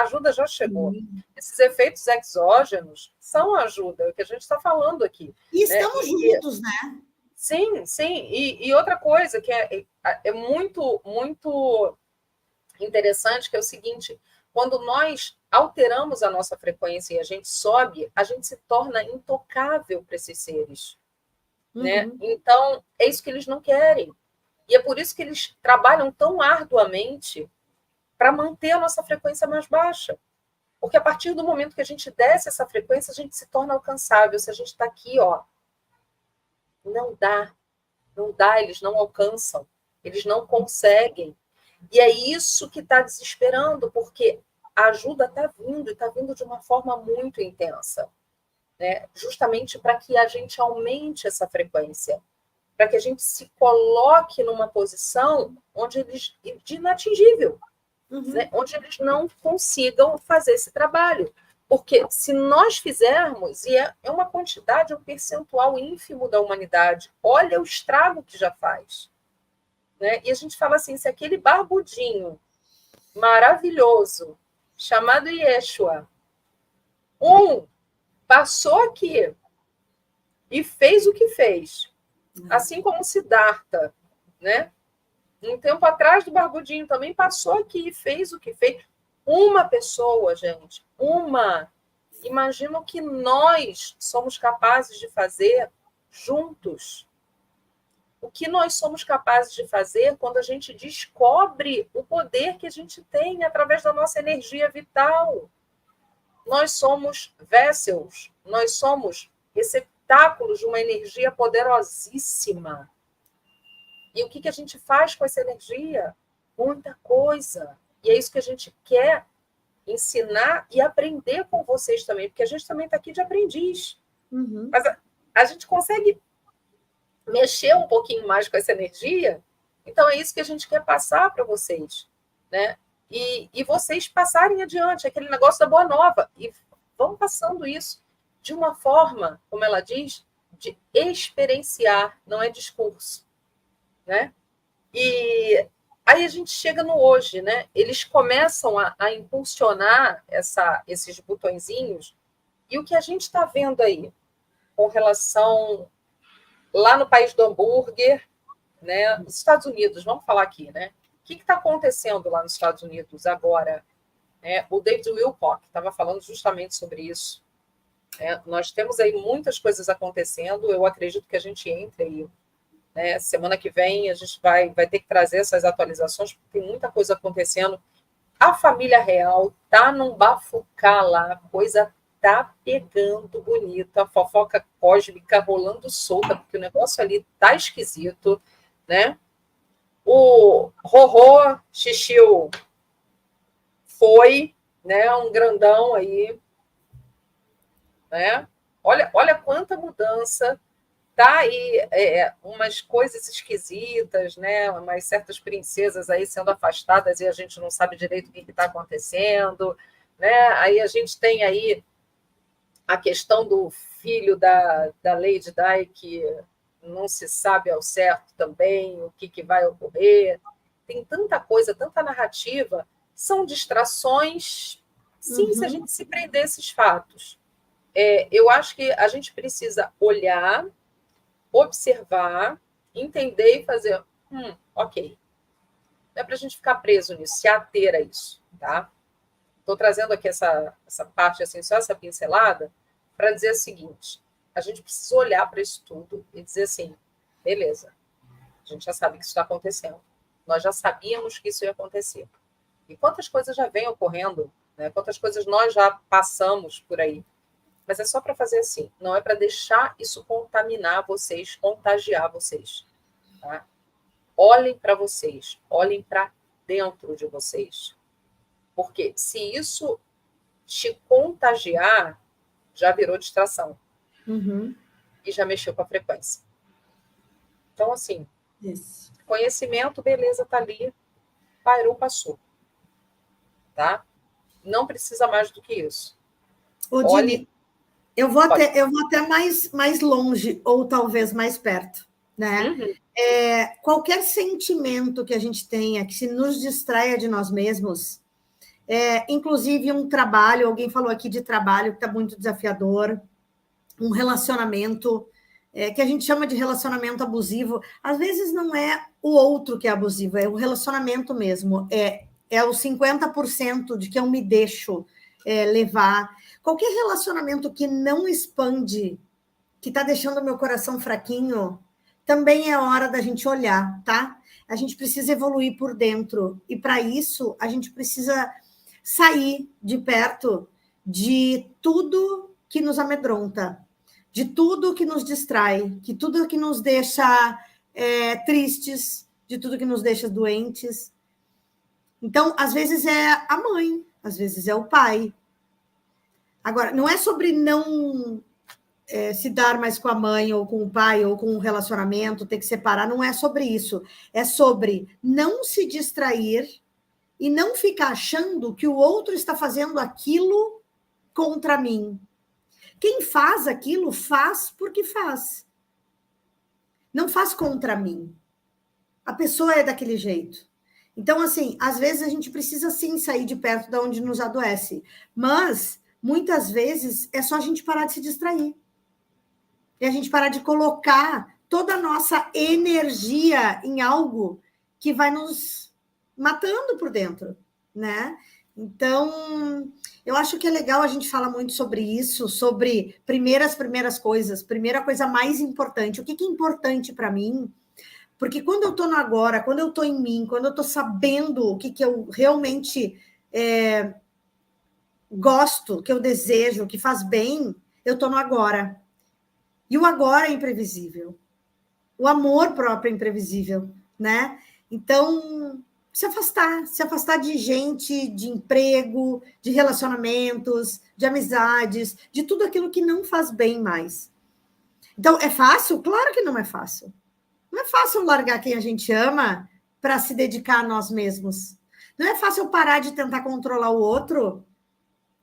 ajuda já chegou. Esses efeitos exógenos são ajuda, é o que a gente está falando aqui. E estamos juntos, né? Sim, sim. E outra coisa que é muito, muito interessante, que é o seguinte, quando nós alteramos a nossa frequência e a gente sobe, a gente se torna intocável para esses seres. Né? Então, é isso que eles não querem. E é por isso que eles trabalham tão arduamente para manter a nossa frequência mais baixa. Porque a partir do momento que a gente desce essa frequência, a gente se torna alcançável. Se a gente está aqui, ó, não dá, eles não alcançam, eles não conseguem. E é isso que está desesperando, porque a ajuda está vindo, e está vindo de uma forma muito intensa, né? Justamente para que a gente aumente essa frequência, para que a gente se coloque numa posição onde eles, de inatingível, né? Onde eles não consigam fazer esse trabalho. Porque se nós fizermos, e é uma quantidade, um percentual ínfimo da humanidade, olha o estrago que já faz. Né? E a gente fala assim, se aquele barbudinho maravilhoso, chamado Yeshua, passou aqui e fez o que fez, assim como Siddhartha, né? Um tempo atrás do barbudinho também passou aqui e fez o que fez. Uma pessoa, gente, uma. Imagina o que nós somos capazes de fazer juntos. O que nós somos capazes de fazer quando a gente descobre o poder que a gente tem através da nossa energia vital. Nós somos vessels, nós somos receptáculos de uma energia poderosíssima. E o que a gente faz com essa energia? Muita coisa. E é isso que a gente quer ensinar e aprender com vocês também, porque a gente também está aqui de aprendiz. Mas a gente consegue mexer um pouquinho mais com essa energia, então é isso que a gente quer passar para vocês, né? E vocês passarem adiante, aquele negócio da boa nova, e vão passando isso de uma forma, como ela diz, de experienciar, não é discurso, né? E aí a gente chega no hoje, né? Eles começam a impulsionar esses botõezinhos, e o que a gente está vendo aí com relação lá no país do hambúrguer, né? Os Estados Unidos, vamos falar aqui, né? O que está acontecendo lá nos Estados Unidos agora? O David Wilcock estava falando justamente sobre isso. Nós temos aí muitas coisas acontecendo, eu acredito que a gente entre aí. Né? Semana que vem a gente vai ter que trazer essas atualizações, porque tem muita coisa acontecendo. A família real está num bafufá lá, coisa tá pegando bonito, a fofoca cósmica rolando solta, porque o negócio ali tá esquisito, né? O Rorô Xixiu foi, né? Um grandão aí, né? Olha quanta mudança. Tá aí umas coisas esquisitas, né? Umas certas princesas aí sendo afastadas e a gente não sabe direito o que está acontecendo, né? Aí a gente tem aí a questão do filho da Lady Di, que não se sabe ao certo também o que vai ocorrer. Tem tanta coisa, tanta narrativa. São distrações, sim, se a gente se prender a esses fatos. Eu acho que a gente precisa olhar, observar, entender e fazer, ok. Não é para a gente ficar preso nisso, se ater a isso, tá? Estou trazendo aqui essa parte, assim, só essa pincelada, para dizer o seguinte, a gente precisa olhar para isso tudo e dizer assim, beleza, a gente já sabe que isso está acontecendo, nós já sabíamos que isso ia acontecer. E quantas coisas já vêm ocorrendo, né? Quantas coisas nós já passamos por aí. Mas é só para fazer assim, não é para deixar isso contaminar vocês, contagiar vocês. Tá? Olhem para vocês, olhem para dentro de vocês. Porque se isso te contagiar, já virou distração. E já mexeu com a frequência. Então, assim, conhecimento, beleza, tá ali, parou, passou. Tá? Não precisa mais do que isso. Dini, eu vou até mais longe, ou talvez mais perto, né? Qualquer sentimento que a gente tenha que se nos distraia de nós mesmos, Inclusive um trabalho, alguém falou aqui de trabalho que está muito desafiador, um relacionamento que a gente chama de relacionamento abusivo. Às vezes não é o outro que é abusivo, é o relacionamento mesmo, é os 50% de que eu me deixo levar. Qualquer relacionamento que não expande, que está deixando o meu coração fraquinho, também é hora da gente olhar, tá? A gente precisa evoluir por dentro. E, para isso, a gente precisa sair de perto de tudo que nos amedronta, de tudo que nos distrai, de tudo que nos deixa tristes, de tudo que nos deixa doentes. Então, às vezes é a mãe, às vezes é o pai. Agora, não é sobre não se dar mais com a mãe, ou com o pai, ou com um relacionamento, ter que separar, não é sobre isso. É sobre não se distrair e não ficar achando que o outro está fazendo aquilo contra mim. Quem faz aquilo, faz porque faz. Não faz contra mim. A pessoa é daquele jeito. Então, assim, às vezes a gente precisa, sim, sair de perto de onde nos adoece. Mas, muitas vezes, é só a gente parar de se distrair. E a gente parar de colocar toda a nossa energia em algo que vai nos matando por dentro, né? Então, eu acho que é legal a gente falar muito sobre isso, sobre primeiras coisas, primeira coisa mais importante. O que é importante para mim? Porque quando eu estou no agora, quando eu estou em mim, quando eu estou sabendo o que eu realmente gosto, que eu desejo, que faz bem, eu estou no agora. E o agora é imprevisível. O amor próprio é imprevisível, né? Então, se afastar de gente, de emprego, de relacionamentos, de amizades, de tudo aquilo que não faz bem mais. Então, é fácil? Claro que não é fácil. Não é fácil largar quem a gente ama para se dedicar a nós mesmos. Não é fácil parar de tentar controlar o outro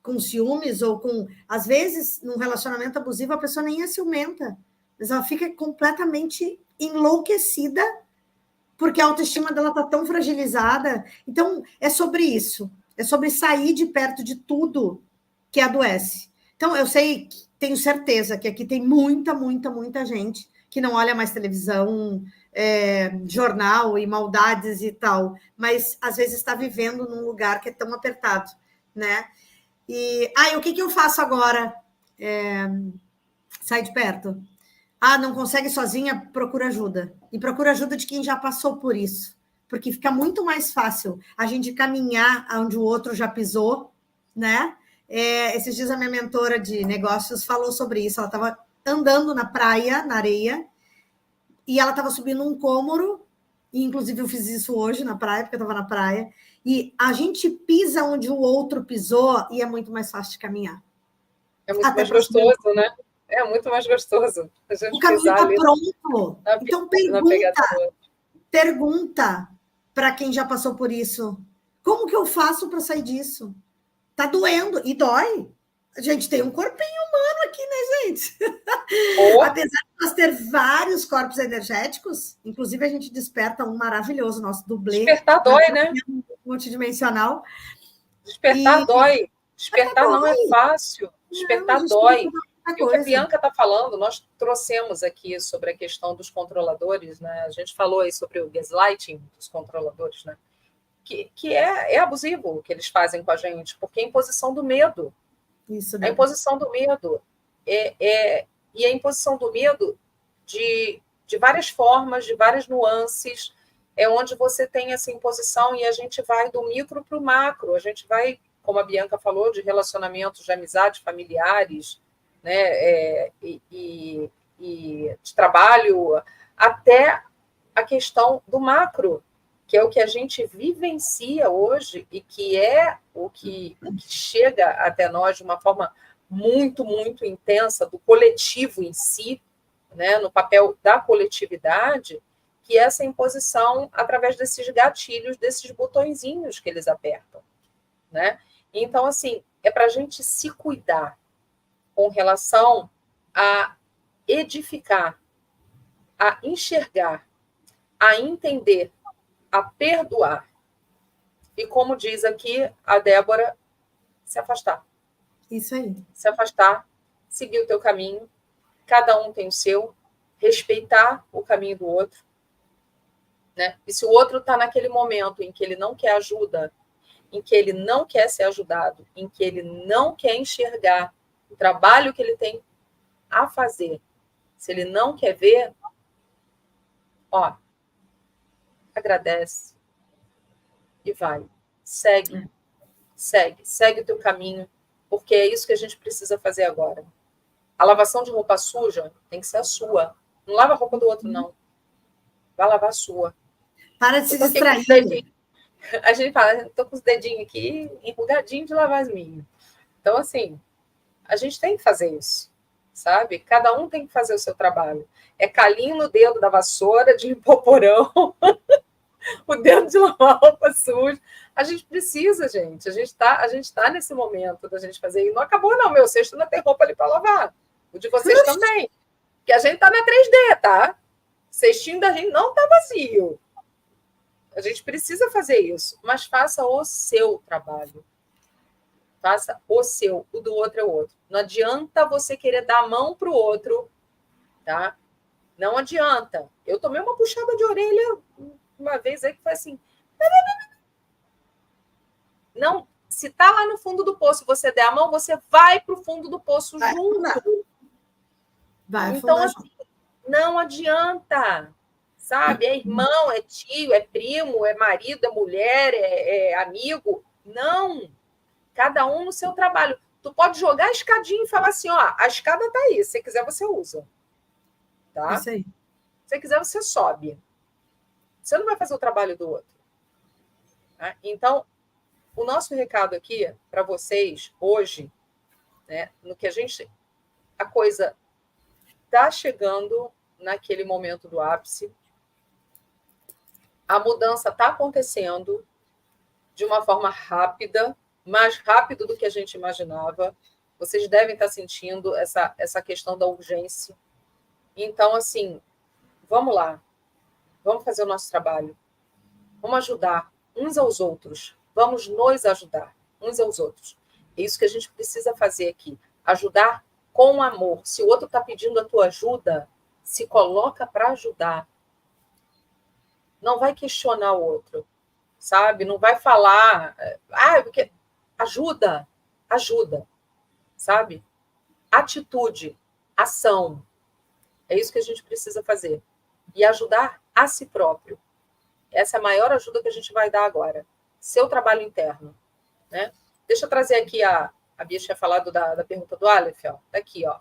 com ciúmes ou com... Às vezes, num relacionamento abusivo, a pessoa nem é ciumenta, mas ela fica completamente enlouquecida porque a autoestima dela está tão fragilizada. Então, é sobre isso. É sobre sair de perto de tudo que adoece. Então, eu sei, tenho certeza que aqui tem muita gente que não olha mais televisão, jornal e maldades e tal, mas às vezes está vivendo num lugar que é tão apertado, né? E o que eu faço agora? Sai de perto. Não consegue sozinha, procura ajuda. E procura ajuda de quem já passou por isso. Porque fica muito mais fácil a gente caminhar onde o outro já pisou, né? Esses dias a minha mentora de negócios falou sobre isso. Ela estava andando na praia, na areia, e ela estava subindo um cômoro, e inclusive eu fiz isso hoje na praia, porque eu estava na praia, e a gente pisa onde o outro pisou e é muito mais fácil de caminhar. É muito mais gostoso, né? É muito mais gostoso. O caminho está pronto. Então, pergunta para quem já passou por isso. Como que eu faço para sair disso? Tá doendo e dói. A gente tem um corpinho humano aqui, né, gente? Apesar de nós ter vários corpos energéticos, inclusive a gente desperta um maravilhoso, nosso dublê. Despertar dói, né? Multidimensional. Despertar dói. Despertar não é fácil. Despertar dói. E o que a Bianca está falando, nós trouxemos aqui sobre a questão dos controladores, né? A gente falou aí sobre o gaslighting dos controladores, né? Que é abusivo o que eles fazem com a gente, porque é a imposição do medo. Isso, né? A imposição do medo. E a imposição do medo de várias formas, de várias nuances, é onde você tem essa imposição e a gente vai do micro para o macro. A gente vai, como a Bianca falou, de relacionamentos, de amizades familiares, né, e de trabalho, até a questão do macro, que é o que a gente vivencia hoje e que é o que chega até nós de uma forma muito intensa, do coletivo em si, né, no papel da coletividade, que é essa imposição através desses gatilhos, desses botõezinhos que eles apertam, né? Então, assim, é para a gente se cuidar com relação a edificar, a enxergar, a entender, a perdoar, E como diz aqui a Débora, se afastar. Isso aí. Se afastar, seguir o teu caminho, cada um tem o seu, respeitar o caminho do outro, né? E se o outro está naquele momento em que ele não quer ajuda, em que ele não quer ser ajudado, em que ele não quer enxergar o trabalho que ele tem a fazer, se ele não quer ver, ó, agradece e vai. Segue o teu caminho, porque é isso que a gente precisa fazer agora. A lavação de roupa suja tem que ser a sua. Não lava a roupa do outro, não. Vai lavar a sua. Para de se distrair. A gente fala, estou com os dedinhos aqui enrugadinhos de lavar as minhas. Então, assim, a gente tem que fazer isso, sabe? Cada um tem que fazer o seu trabalho. É calinho no dedo da vassoura, de limpar o porão, o dedo de lavar roupa suja. A gente precisa, gente. A gente tá nesse momento da gente fazer. E não acabou, não. Meu cesto ainda tem roupa ali para lavar. O de vocês também. Porque a gente tá na 3D, tá? O cestinho da gente não tá vazio. A gente precisa fazer isso. Mas faça o seu trabalho. Faça o seu. O do outro é o outro. Não adianta você querer dar a mão para o outro, tá? Não adianta. Eu tomei uma puxada de orelha uma vez aí que foi assim. Não, se tá lá no fundo do poço, você der a mão, você vai para o fundo do poço junto. Então, assim, não adianta, sabe? É irmão, é tio, é primo, é marido, é mulher, é amigo. Não. Cada um no seu trabalho. Tu pode jogar a escadinha e falar assim, ó, a escada tá aí. Se você quiser, você usa. Tá? Isso aí. Se você quiser, você sobe. Você não vai fazer o trabalho do outro. Tá? Então, o nosso recado aqui para vocês hoje, né, no que a coisa está chegando naquele momento do ápice, a mudança está acontecendo de uma forma rápida, mais rápido do que a gente imaginava. Vocês devem estar sentindo essa questão da urgência. Então, assim, vamos lá. Vamos fazer o nosso trabalho. Vamos ajudar uns aos outros. Vamos nos ajudar uns aos outros. É isso que a gente precisa fazer aqui. Ajudar com amor. Se o outro está pedindo a tua ajuda, se coloca para ajudar. Não vai questionar o outro, sabe? Não vai falar... porque... Ajuda, sabe? Atitude, ação. É isso que a gente precisa fazer. E ajudar a si próprio. Essa é a maior ajuda que a gente vai dar agora. Seu trabalho interno. Né? Deixa eu trazer aqui a Bia tinha falado da pergunta do Aleph. Ó. Tá aqui, ó.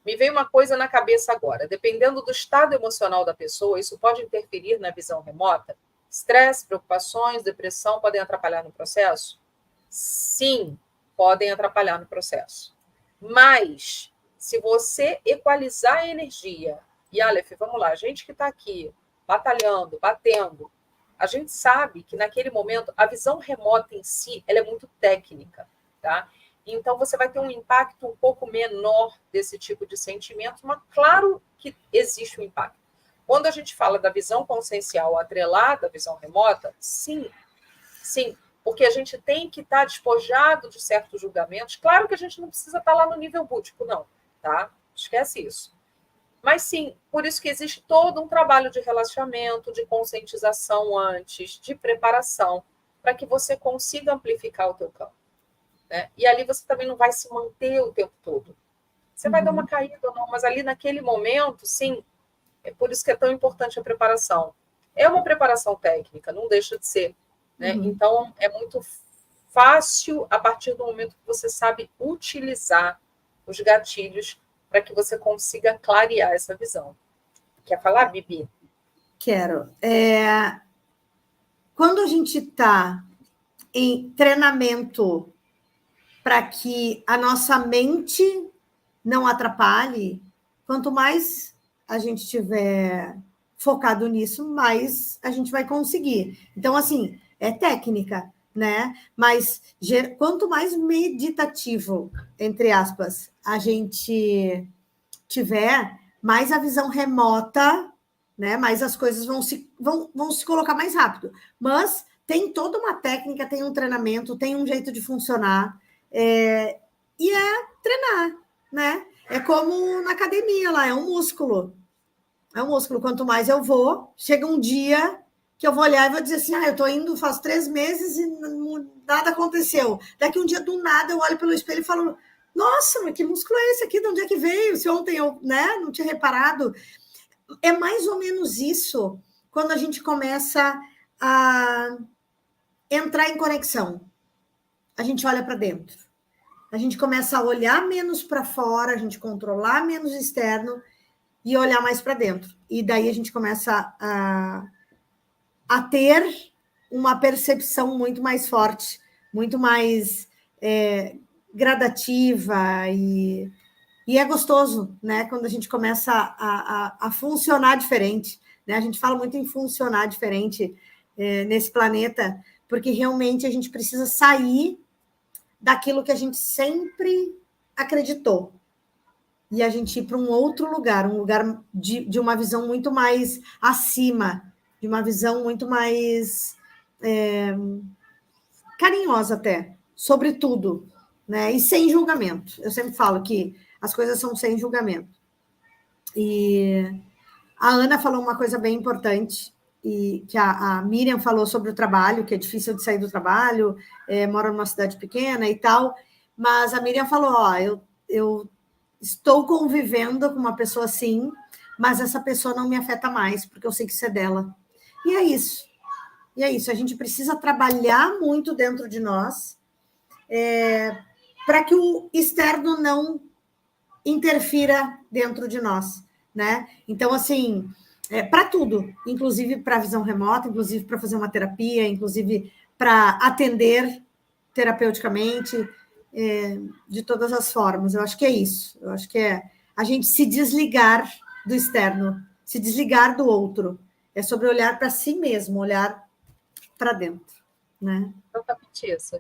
Me veio uma coisa na cabeça agora. Dependendo do estado emocional da pessoa, isso pode interferir na visão remota? Estresse, preocupações, depressão podem atrapalhar no processo? Sim, podem atrapalhar no processo. Mas, se você equalizar a energia, e Aleph, vamos lá, a gente que está aqui batalhando, batendo, a gente sabe que naquele momento a visão remota em si ela é muito técnica, tá? Então você vai ter um impacto um pouco menor desse tipo de sentimento, mas claro que existe um impacto. Quando a gente fala da visão consciencial atrelada à visão remota, sim, porque a gente tem que estar despojado de certos julgamentos. Claro que a gente não precisa estar lá no nível búdico, não, tá? Esquece isso. Mas sim, por isso que existe todo um trabalho de relaxamento, de conscientização antes, de preparação, para que você consiga amplificar o teu campo. Né? E ali você também não vai se manter o tempo todo. Você vai dar uma caída ou não, mas ali naquele momento, sim, é por isso que é tão importante a preparação. É uma preparação técnica, não deixa de ser. Né? Então, é muito fácil a partir do momento que você sabe utilizar os gatilhos para que você consiga clarear essa visão. Quer falar, Bibi? Quero. Quando a gente está em treinamento para que a nossa mente não atrapalhe, quanto mais a gente tiver focado nisso, mais a gente vai conseguir. Então, assim, é técnica, né? Mas quanto mais meditativo, entre aspas, a gente tiver, mais a visão remota, né? Mais as coisas vão se colocar mais rápido. Mas tem toda uma técnica, tem um treinamento, tem um jeito de funcionar, e é treinar, né? É como na academia lá, é um músculo. É um músculo. Quanto mais eu vou, chega um dia que eu vou olhar e vou dizer assim, eu estou indo faz 3 meses e nada aconteceu. Daqui um dia, do nada, eu olho pelo espelho e falo, nossa, mas que músculo é esse aqui? De onde é que veio? Se ontem eu, né, não tinha reparado. É mais ou menos isso quando a gente começa a entrar em conexão. A gente olha para dentro. A gente começa a olhar menos para fora, a gente controlar menos o externo e olhar mais para dentro. E daí a gente começa a ter uma percepção muito mais forte, muito mais gradativa e é gostoso, né? Quando a gente começa a funcionar diferente, né? A gente fala muito em funcionar diferente nesse planeta, porque realmente a gente precisa sair daquilo que a gente sempre acreditou e a gente ir para um outro lugar, um lugar de uma visão muito mais acima, de uma visão muito mais carinhosa até, sobre tudo, né? E sem julgamento. Eu sempre falo que as coisas são sem julgamento. E a Ana falou uma coisa bem importante, e que a Miriam falou sobre o trabalho, que é difícil de sair do trabalho, mora numa cidade pequena e tal, mas a Miriam falou, eu estou convivendo com uma pessoa assim, mas essa pessoa não me afeta mais, porque eu sei que isso é dela. E é isso. E é isso. A gente precisa trabalhar muito dentro de nós para que o externo não interfira dentro de nós, né? Então, assim, para tudo, inclusive para a visão remota, inclusive para fazer uma terapia, inclusive para atender terapeuticamente, de todas as formas. Eu acho que é isso. Eu acho que é a gente se desligar do externo, se desligar do outro. É sobre olhar para si mesmo, olhar para dentro, né? Exatamente isso.